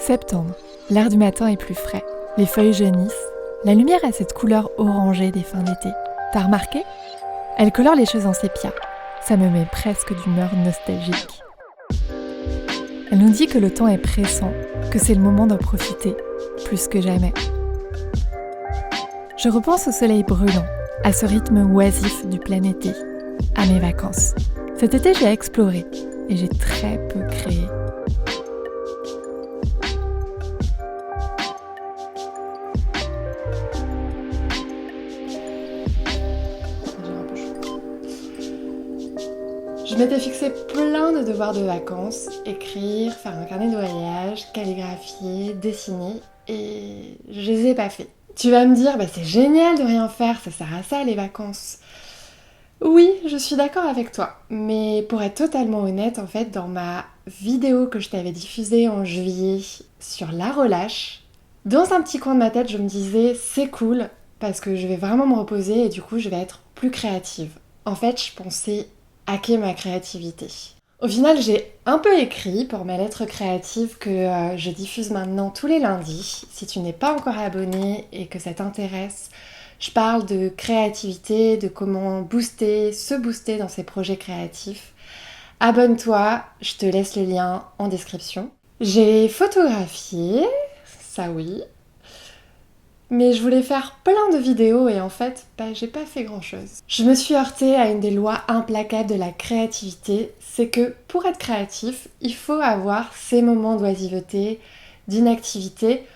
Septembre, l'air du matin est plus frais, les feuilles jaunissent, la lumière a cette couleur orangée des fins d'été. T'as remarqué ? Elle colore les choses en sépia, ça me met presque d'humeur nostalgique. Elle nous dit que le temps est pressant, que c'est le moment d'en profiter, plus que jamais. Je repense au soleil brûlant, à ce rythme oisif du plein été, à mes vacances. Cet été, j'ai exploré et j'ai très peu créé. Je m'étais fixé plein de devoirs de vacances, écrire, faire un carnet de voyage, calligraphier, dessiner, et je les ai pas fait. Tu vas me dire, c'est génial de rien faire, ça sert à ça les vacances. Oui, je suis d'accord avec toi, mais pour être totalement honnête, en fait, dans ma vidéo que je t'avais diffusée en juillet sur la relâche, dans un petit coin de ma tête, je me disais, c'est cool, parce que je vais vraiment me reposer et du coup, je vais être plus créative. En fait, je pensais hacker ma créativité. Au final, j'ai un peu écrit pour ma lettre créative que je diffuse maintenant tous les lundis. Si tu n'es pas encore abonné et que ça t'intéresse, je parle de créativité, de comment se booster dans ses projets créatifs. Abonne-toi, je te laisse le lien en description. J'ai photographié, ça oui, mais je voulais faire plein de vidéos et en fait, j'ai pas fait grand chose. Je me suis heurtée à une des lois implacables de la créativité, c'est que pour être créatif, il faut avoir ces moments d'oisiveté, d'inactivité,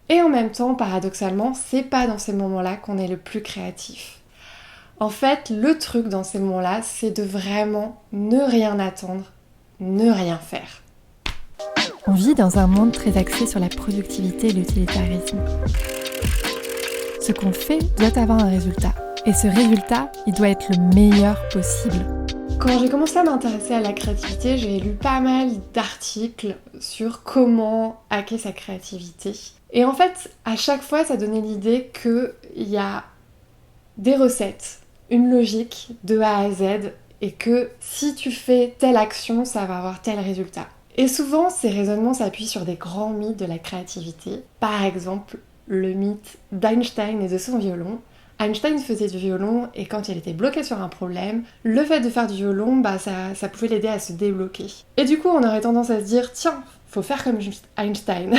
et en même temps, paradoxalement, c'est pas dans ces moments-là qu'on est le plus créatif. En fait, le truc dans ces moments-là, c'est de vraiment ne rien attendre, ne rien faire. On vit dans un monde très axé sur la productivité et l'utilitarisme. Ce qu'on fait doit avoir un résultat. Et ce résultat, il doit être le meilleur possible. Quand j'ai commencé à m'intéresser à la créativité, j'ai lu pas mal d'articles sur comment hacker sa créativité. Et en fait, à chaque fois, ça donnait l'idée qu'il y a des recettes, une logique de A à Z, et que si tu fais telle action, ça va avoir tel résultat. Et souvent, ces raisonnements s'appuient sur des grands mythes de la créativité. Par exemple, le mythe d'Einstein et de son violon. Einstein faisait du violon et quand il était bloqué sur un problème, le fait de faire du violon, ça pouvait l'aider à se débloquer. Et du coup, on aurait tendance à se dire, tiens, faut faire comme Einstein.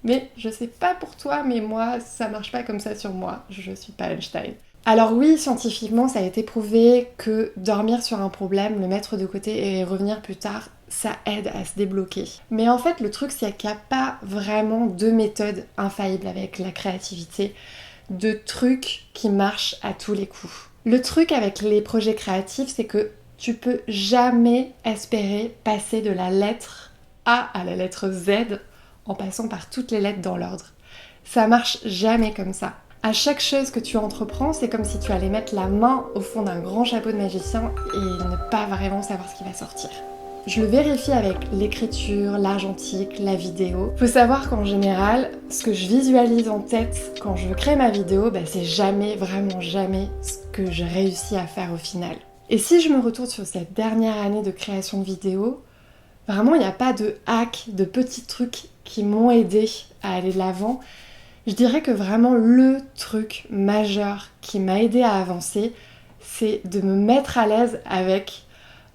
Mais je sais pas pour toi, mais moi, ça marche pas comme ça sur moi. Je suis pas Einstein. Alors oui, scientifiquement, ça a été prouvé que dormir sur un problème, le mettre de côté et revenir plus tard, ça aide à se débloquer. Mais en fait, le truc, c'est qu'il n'y a pas vraiment de méthode infaillible avec la créativité, de trucs qui marchent à tous les coups. Le truc avec les projets créatifs, c'est que tu peux jamais espérer passer de la lettre A à la lettre Z en passant par toutes les lettres dans l'ordre. Ça marche jamais comme ça. À chaque chose que tu entreprends, c'est comme si tu allais mettre la main au fond d'un grand chapeau de magicien et ne pas vraiment savoir ce qui va sortir. Je le vérifie avec l'écriture, l'argentique, la vidéo. Faut savoir qu'en général, ce que je visualise en tête quand je crée ma vidéo, c'est jamais, vraiment jamais ce que j'ai réussi à faire au final. Et si je me retourne sur cette dernière année de création de vidéos, vraiment il n'y a pas de hack, de petits trucs qui m'ont aidé à aller de l'avant. Je dirais que vraiment le truc majeur qui m'a aidé à avancer, c'est de me mettre à l'aise avec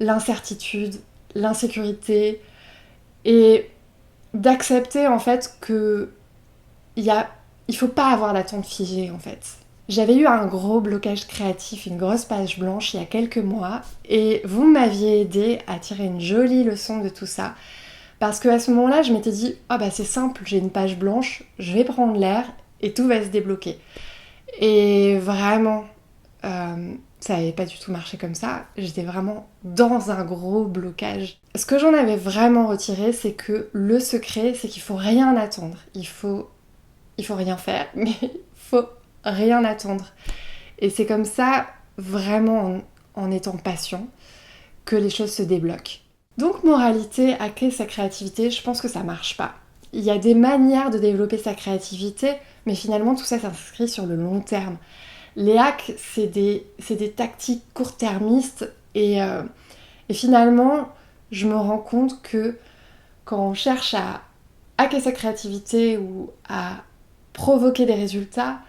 l'incertitude, l'insécurité et d'accepter en fait que il faut pas avoir d'attente figée en fait. J'avais eu un gros blocage créatif, une grosse page blanche il y a quelques mois et vous m'aviez aidé à tirer une jolie leçon de tout ça. Parce qu'à ce moment-là, je m'étais dit, c'est simple, j'ai une page blanche, je vais prendre l'air et tout va se débloquer. Et vraiment, ça n'avait pas du tout marché comme ça. J'étais vraiment dans un gros blocage. Ce que j'en avais vraiment retiré, c'est que le secret, c'est qu'il faut rien attendre. Il faut rien faire, mais il faut rien attendre. Et c'est comme ça, vraiment en étant patient, que les choses se débloquent. Donc moralité, hacker sa créativité, je pense que ça marche pas. Il y a des manières de développer sa créativité, mais finalement tout ça s'inscrit sur le long terme. Les hacks, c'est des tactiques court-termistes et finalement, je me rends compte que quand on cherche à hacker sa créativité ou à provoquer des résultats,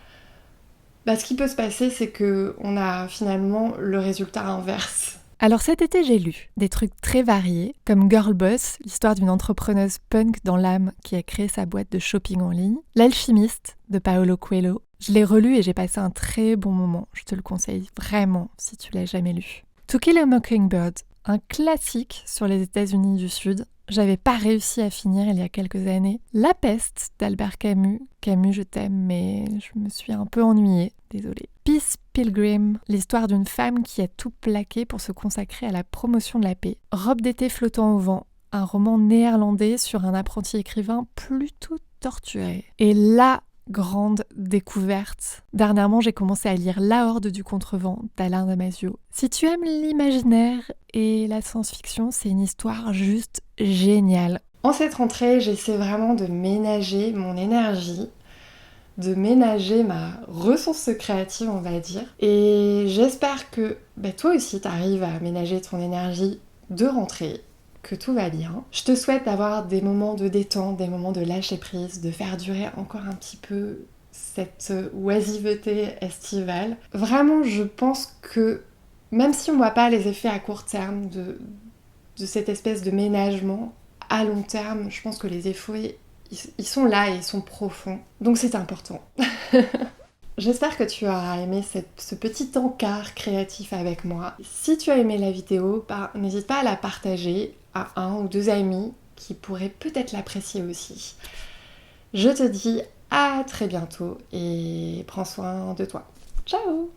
ce qui peut se passer, c'est qu'on a finalement le résultat inverse. Alors cet été, j'ai lu des trucs très variés, comme Girl Boss, l'histoire d'une entrepreneuse punk dans l'âme qui a créé sa boîte de shopping en ligne, L'Alchimiste de Paolo Coelho. Je l'ai relu et j'ai passé un très bon moment. Je te le conseille vraiment si tu l'as jamais lu. To Kill a Mockingbird, un classique sur les États-Unis du Sud. J'avais pas réussi à finir il y a quelques années. La Peste d'Albert Camus. Camus, je t'aime, mais je me suis un peu ennuyée. Désolée. Peace Pilgrim, l'histoire d'une femme qui a tout plaqué pour se consacrer à la promotion de la paix. Robe d'été flottant au vent, un roman néerlandais sur un apprenti écrivain plutôt torturé. Et la grande découverte. Dernièrement, j'ai commencé à lire La Horde du Contrevent d'Alain Damasio. Si tu aimes l'imaginaire et la science-fiction, c'est une histoire juste géniale. En cette rentrée, j'essaie vraiment de ménager mon énergie, de ménager ma ressource créative, on va dire. Et j'espère que toi aussi, t'arrives à ménager ton énergie de rentrée, que tout va bien. Je te souhaite d'avoir des moments de détente, des moments de lâcher prise, de faire durer encore un petit peu cette oisiveté estivale. Vraiment, je pense que même si on ne voit pas les effets à court terme de cette espèce de ménagement, à long terme, je pense que les effets, ils sont là et ils sont profonds. Donc c'est important. J'espère que tu auras aimé ce petit encart créatif avec moi. Si tu as aimé la vidéo, n'hésite pas à la partager à 1 ou 2 amis qui pourraient peut-être l'apprécier aussi. Je te dis à très bientôt et prends soin de toi. Ciao!